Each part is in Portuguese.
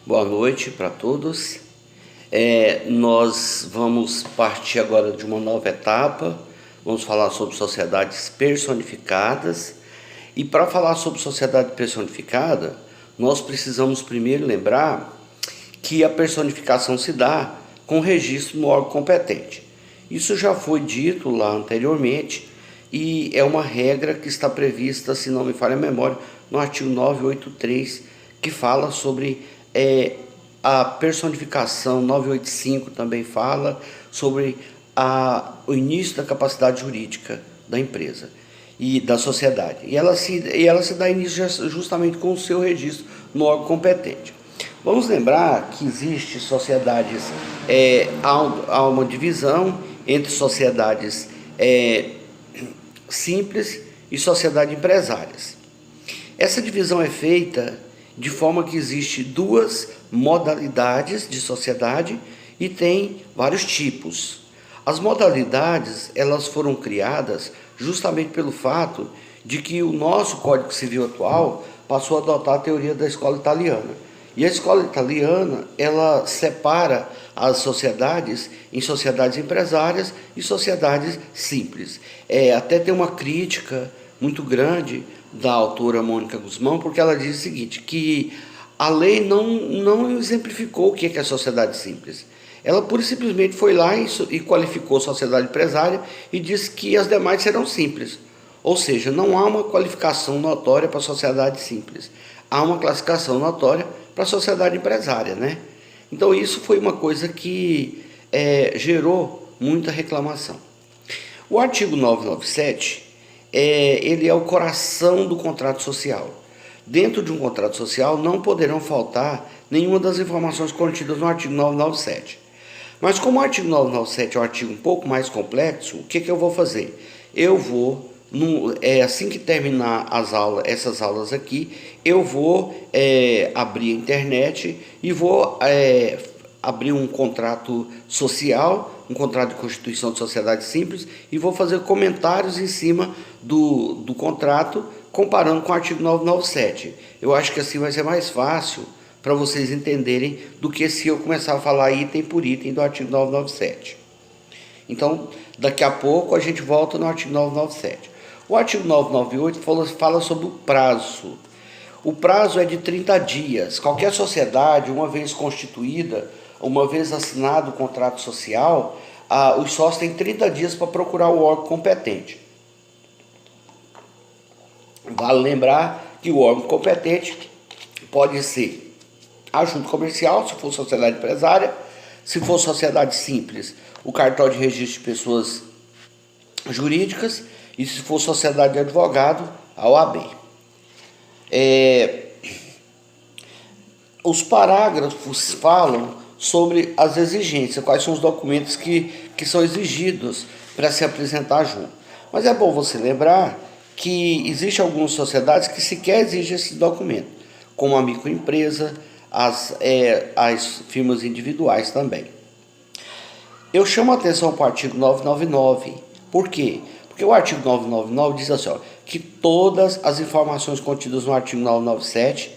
Boa noite para todos. Nós vamos partir agora de uma nova etapa. Vamos falar sobre sociedades personificadas. E para falar sobre sociedade personificada, nós precisamos primeiro lembrar que a personificação se dá com registro no órgão competente. Isso já foi dito lá anteriormente e é uma regra que está prevista, se não me falha a memória, no artigo 983, que fala sobre a personificação. 985 também fala sobre o início da capacidade jurídica da empresa e da sociedade. E ela se dá início justamente com o seu registro no órgão competente. Vamos lembrar que existe sociedades, há uma divisão entre sociedades simples e sociedades empresárias. Essa divisão é feita de forma que existe duas modalidades de sociedade e tem vários tipos. As modalidades, elas foram criadas justamente pelo fato de que o nosso Código Civil atual passou a adotar a teoria da escola italiana. E a escola italiana, ela separa as sociedades em sociedades empresárias e sociedades simples. Até tem uma crítica muito grande da autora Mônica Guzmão, porque ela diz o seguinte, que a lei não exemplificou o que é a sociedade simples. Ela pura e simplesmente foi lá e qualificou a sociedade empresária e disse que as demais serão simples. Ou seja, não há uma qualificação notória para a sociedade simples. Há uma classificação notória para a sociedade empresária, né? Então isso foi uma coisa que gerou muita reclamação. O artigo 997, ele é o coração do contrato social. Dentro de um contrato social não poderão faltar nenhuma das informações contidas no artigo 997. Mas como o artigo 997 é um artigo um pouco mais complexo, o que eu vou fazer? Eu vou, assim que terminar essas aulas aqui, eu vou abrir a internet e vou abrir um contrato social, um contrato de constituição de sociedade simples, e vou fazer comentários em cima do contrato, comparando com o artigo 997. Eu acho que assim vai ser mais fácil para vocês entenderem do que se eu começar a falar item por item do artigo 997. Então, daqui a pouco a gente volta no artigo 997. O artigo 998 fala sobre o prazo. O prazo é de 30 dias. Qualquer sociedade, uma vez constituída, uma vez assinado o contrato social, os sócios têm 30 dias para procurar o órgão competente. Vale lembrar que o órgão competente pode ser a junta comercial, se for sociedade empresária. Se for sociedade simples, o cartório de registro de pessoas jurídicas. E se for sociedade de advogado, a OAB. Os parágrafos falam sobre as exigências, quais são os documentos que são exigidos para se apresentar junto. Mas é bom você lembrar que existem algumas sociedades que sequer exigem esse documento, como a microempresa, as firmas individuais também. Eu chamo a atenção para o artigo 999. Por quê? Porque o artigo 999 diz assim, que todas as informações contidas no artigo 997,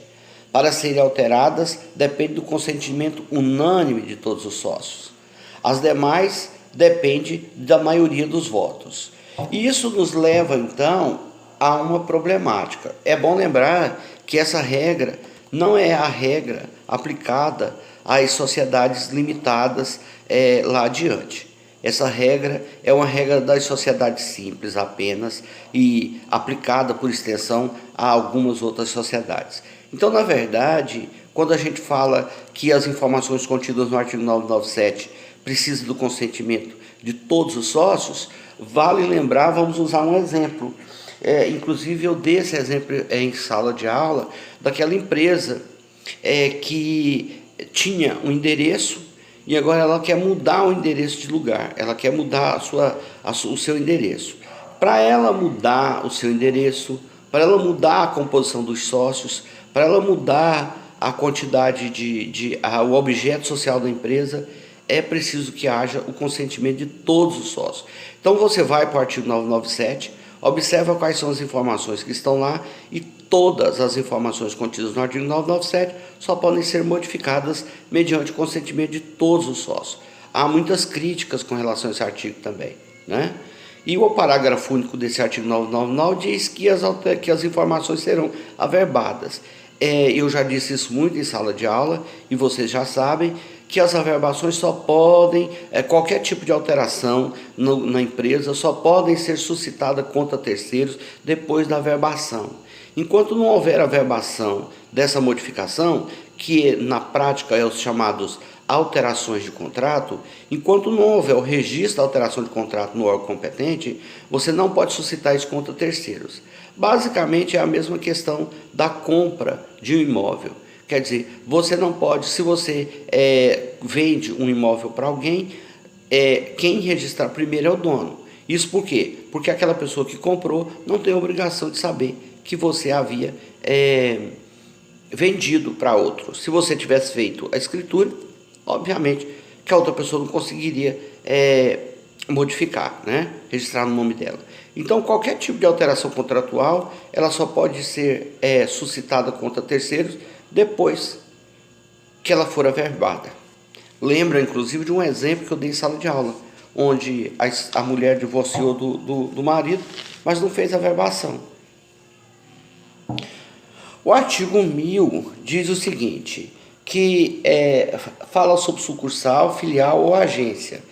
para serem alteradas, dependem do consentimento unânime de todos os sócios. As demais dependem da maioria dos votos. E isso nos leva, então, a uma problemática. É bom lembrar que essa regra não é a regra aplicada às sociedades limitadas lá adiante. Essa regra é uma regra das sociedades simples apenas e aplicada por extensão a algumas outras sociedades. Então, na verdade, quando a gente fala que as informações contidas no artigo 997 precisam do consentimento de todos os sócios, vale lembrar, vamos usar um exemplo. Inclusive eu dei esse exemplo em sala de aula, daquela empresa que tinha um endereço e agora ela quer mudar o endereço de lugar, ela quer mudar o seu endereço. Para ela mudar o seu endereço, para ela mudar a composição dos sócios, para ela mudar a quantidade o objeto social da empresa, é preciso que haja o consentimento de todos os sócios. Então você vai para o artigo 997, observa quais são as informações que estão lá e todas as informações contidas no artigo 997 só podem ser modificadas mediante consentimento de todos os sócios. Há muitas críticas com relação a esse artigo também, né? E o parágrafo único desse artigo 999 diz que as informações serão averbadas. Eu já disse isso muito em sala de aula e vocês já sabem que as averbações só podem, qualquer tipo de alteração na empresa só podem ser suscitadas contra terceiros depois da averbação. Enquanto não houver averbação dessa modificação, que na prática é os chamados alterações de contrato, enquanto não houver o registro da alteração de contrato no órgão competente, você não pode suscitar isso contra terceiros. Basicamente é a mesma questão da compra de um imóvel. Quer dizer, você não pode, se você vende um imóvel para alguém, quem registrar primeiro é o dono. Isso por quê? Porque aquela pessoa que comprou não tem obrigação de saber que você havia vendido para outro. Se você tivesse feito a escritura, obviamente que a outra pessoa não conseguiria modificar, né? Registrar no nome dela. Então, qualquer tipo de alteração contratual, ela só pode ser suscitada contra terceiros depois que ela for averbada. Lembra, inclusive, de um exemplo que eu dei em sala de aula, onde a mulher divorciou do marido, mas não fez averbação. O artigo 1000 diz o seguinte, que fala sobre sucursal, filial ou agência.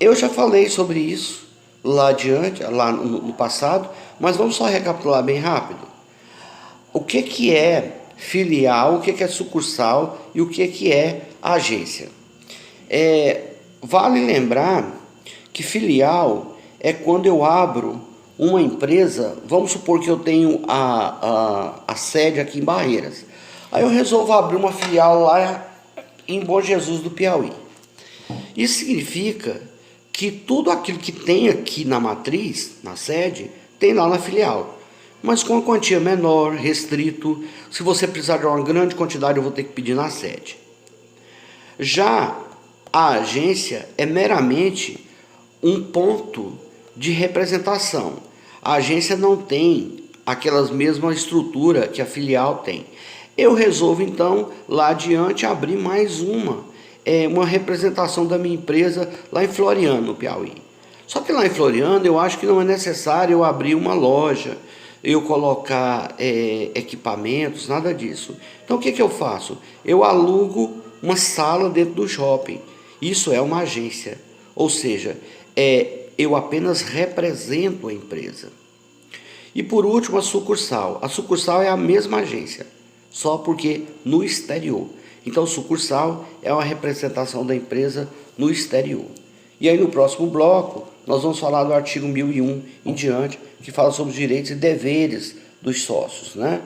Eu já falei sobre isso lá no passado, mas vamos só recapitular bem rápido. O que é filial, o que é sucursal e o que é agência? Vale lembrar que filial é quando eu abro uma empresa, vamos supor que eu tenho a sede aqui em Barreiras. Aí eu resolvo abrir uma filial lá em Bom Jesus do Piauí. Isso significa que tudo aquilo que tem aqui na matriz, na sede, tem lá na filial. Mas com uma quantia menor, restrito. Se você precisar de uma grande quantidade, eu vou ter que pedir na sede. Já a agência é meramente um ponto de representação. A agência não tem aquelas mesma estrutura que a filial tem. Eu resolvo, então, lá adiante, abrir mais uma representação da minha empresa lá em Floriano, no Piauí. Só que lá em Floriano, eu acho que não é necessário eu abrir uma loja, eu colocar equipamentos, nada disso. Então, o que eu faço? Eu alugo uma sala dentro do shopping. Isso é uma agência. Ou seja, eu apenas represento a empresa. E por último, a sucursal. A sucursal é a mesma agência, só porque no exterior. Então, sucursal é uma representação da empresa no exterior. E aí, no próximo bloco, nós vamos falar do artigo 1001 em diante, que fala sobre os direitos e deveres dos sócios, né?